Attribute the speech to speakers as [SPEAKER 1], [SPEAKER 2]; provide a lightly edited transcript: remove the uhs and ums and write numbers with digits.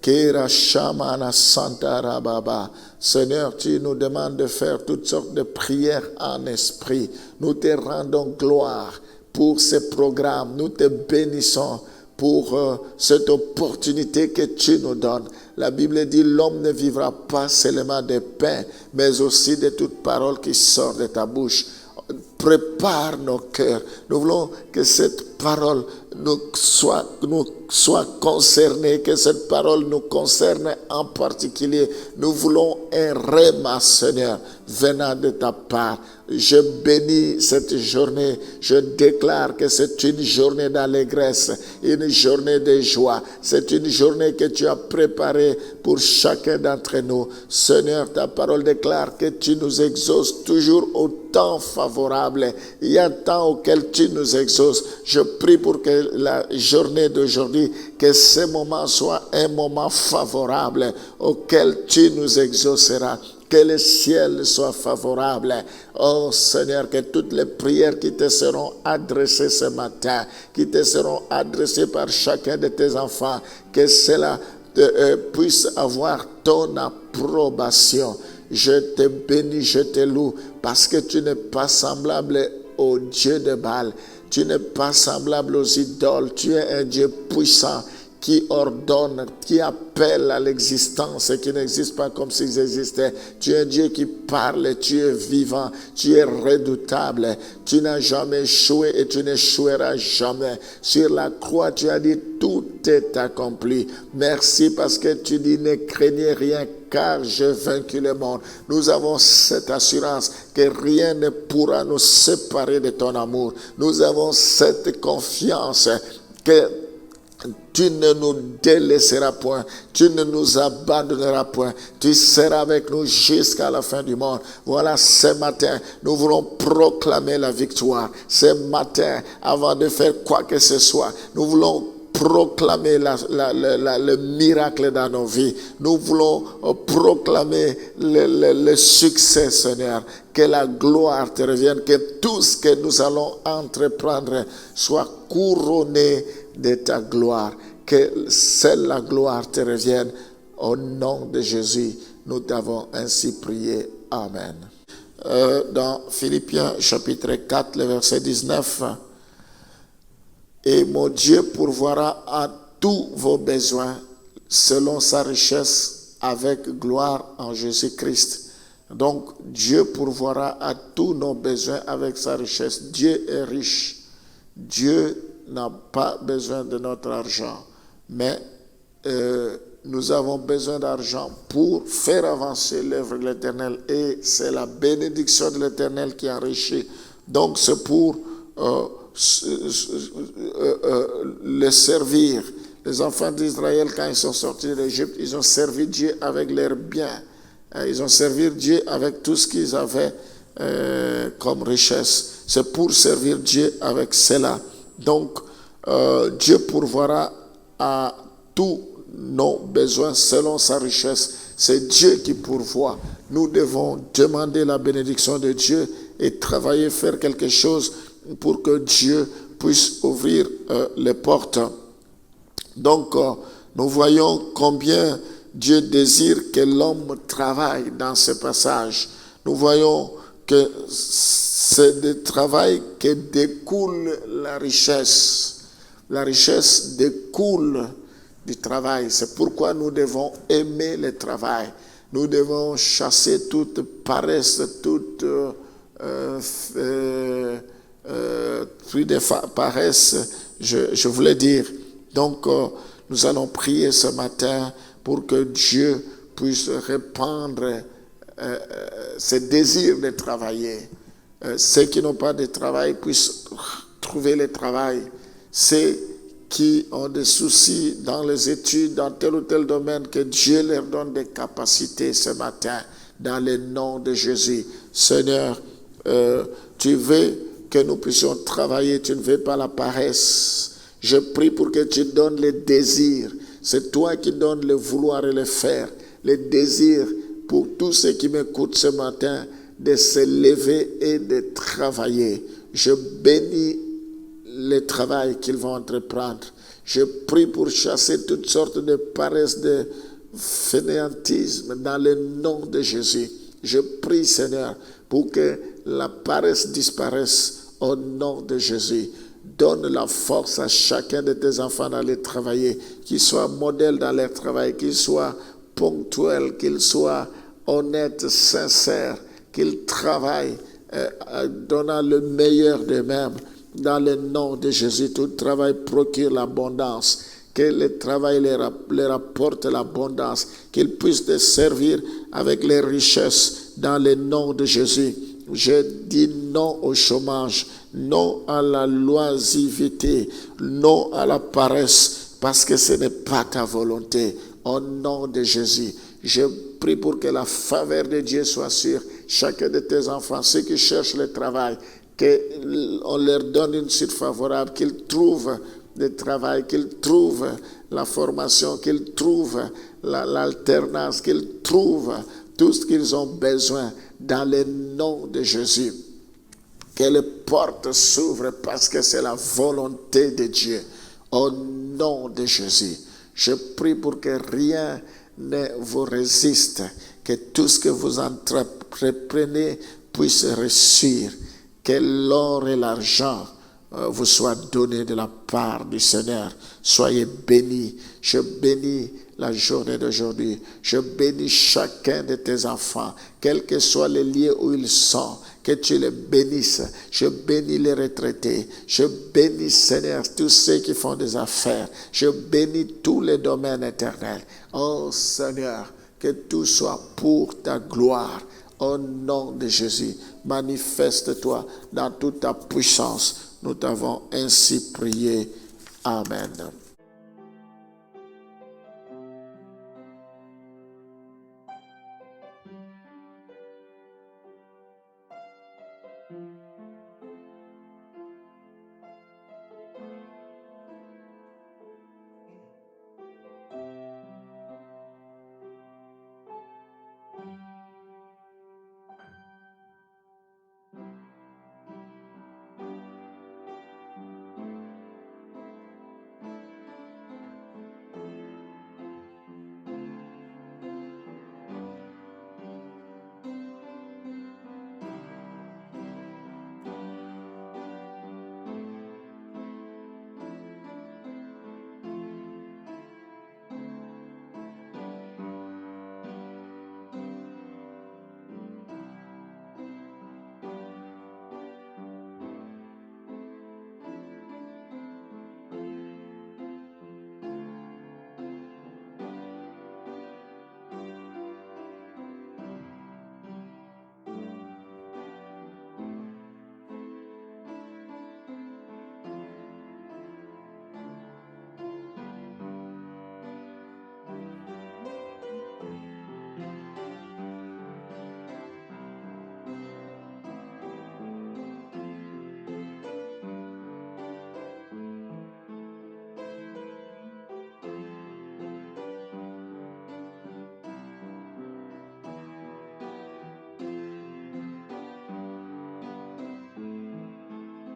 [SPEAKER 1] Kera Shamana Santa Rababa. Seigneur, tu nous demandes de faire toutes sortes de prières en esprit. Nous te rendons gloire pour ces programmes. Nous te bénissons pour cette opportunité que tu nous donnes. La Bible dit, l'homme ne vivra pas seulement de pain, mais aussi de toute parole qui sort de ta bouche. Prépare nos cœurs. Nous voulons que cette parole nous soit concernée, que cette parole nous concerne en particulier. Nous voulons un réma, Seigneur, venant de ta part. Je bénis cette journée. Je déclare que c'est une journée d'allégresse, une journée de joie. C'est une journée que tu as préparée pour chacun d'entre nous. Seigneur, ta parole déclare que tu nous exauces toujours au temps favorable. Il y a un temps auquel tu nous exauces. Je prie pour que la journée d'aujourd'hui, que ce moment soit un moment favorable auquel tu nous exauceras. Que le ciel soit favorable. Oh Seigneur, que toutes les prières qui te seront adressées ce matin, qui te seront adressées par chacun de tes enfants, que cela puisse avoir ton approbation. Je te bénis, je te loue, parce que tu n'es pas semblable au Dieu de Baal. Tu n'es pas semblable aux idoles. Tu es un Dieu puissant qui ordonne, qui appelle à l'existence et qui n'existe pas comme s'ils existaient. Tu es un Dieu qui parle, tu es vivant, tu es redoutable. Tu n'as jamais échoué et tu n'échoueras jamais. Sur la croix, tu as dit, tout est accompli. Merci parce que tu dis, ne craignez rien car j'ai vaincu le monde. Nous avons cette assurance que rien ne pourra nous séparer de ton amour. Nous avons cette confiance que tu ne nous délaisseras point, tu ne nous abandonneras point, tu seras avec nous jusqu'à la fin du monde. Voilà, ce matin, nous voulons proclamer la victoire. Ce matin, avant de faire quoi que ce soit, nous voulons proclamer le miracle dans nos vies. Nous voulons proclamer le succès, Seigneur. Que la gloire te revienne, que tout ce que nous allons entreprendre soit couronné de ta gloire. Que seule la gloire te revienne. Au nom de Jésus, nous t'avons ainsi prié. Amen. Dans Philippiens chapitre 4, le verset 19, et mon Dieu pourvoira à tous vos besoins selon sa richesse avec gloire en Jésus-Christ. Donc Dieu pourvoira à tous nos besoins avec sa richesse. Dieu est riche. Dieu n'a pas besoin de notre argent, mais nous avons besoin d'argent pour faire avancer l'œuvre de l'Éternel, et c'est la bénédiction de l'Éternel qui enrichit. Donc c'est pour le servir. Les enfants d'Israël, quand ils sont sortis d'Égypte, ils ont servi Dieu avec leurs biens. Ils ont servi Dieu avec tout ce qu'ils avaient comme richesse. C'est pour servir Dieu avec cela. Donc, Dieu pourvoira à tous nos besoins selon sa richesse. C'est Dieu qui pourvoit. Nous devons demander la bénédiction de Dieu et travailler, faire quelque chose pour que Dieu puisse ouvrir les portes. Donc, nous voyons combien Dieu désire que l'homme travaille dans ce passage. Nous voyons que c'est du travail que découle la richesse. La richesse découle du travail. C'est pourquoi nous devons aimer le travail. Nous devons chasser toute paresse, toute fruit de paresse, je voulais dire. Donc, nous allons prier ce matin pour que Dieu puisse répandre ce désir de travailler. Ceux qui n'ont pas de travail puissent trouver le travail. Ceux qui ont des soucis dans les études, dans tel ou tel domaine, que Dieu leur donne des capacités ce matin, dans le nom de Jésus. Seigneur, tu veux que nous puissions travailler, tu ne veux pas la paresse. Je prie pour que tu donnes le désir. C'est toi qui donnes le vouloir et le faire. Le désir pour tous ceux qui m'écoutent ce matin de se lever et de travailler. Je bénis le travail qu'ils vont entreprendre. Je prie pour chasser toutes sortes de paresse, de fainéantisme dans le nom de Jésus. Je prie, Seigneur, pour que la paresse disparaisse au nom de Jésus. Donne la force à chacun de tes enfants d'aller travailler, qu'ils soient modèles dans leur travail, qu'ils soient ponctuels, qu'ils soient honnêtes, sincères, qu'ils travaillent donnant le meilleur d'eux-mêmes. Dans le nom de Jésus, tout travail procure l'abondance. Que le travail leur apporte l'abondance. Qu'ils puissent te servir avec les richesses dans le nom de Jésus. Je dis non au chômage, non à la loisiveté, non à la paresse, parce que ce n'est pas ta volonté. Au nom de Jésus, je prie pour que la faveur de Dieu soit sur chacun de tes enfants, ceux qui cherchent le travail, qu'on leur donne une suite favorable, qu'ils trouvent le travail, qu'ils trouvent la formation, qu'ils trouvent l'alternance, qu'ils trouvent tout ce qu'ils ont besoin dans le nom de Jésus. Que les portes s'ouvrent parce que c'est la volonté de Dieu. Au nom de Jésus, je prie pour que rien ne vous résiste, que tout ce que vous entreprenez puisse réussir, que l'or et l'argent vous soient donnés de la part du Seigneur. Soyez bénis. Je bénis la journée d'aujourd'hui. Je bénis chacun de tes enfants, quels que soient les lieux où ils sont, que tu les bénisses. Je bénis les retraités. Je bénis, Seigneur, tous ceux qui font des affaires. Je bénis tous les domaines éternels. Oh Seigneur, que tout soit pour ta gloire. Au nom de Jésus, manifeste-toi dans toute ta puissance. Nous t'avons ainsi prié. Amen.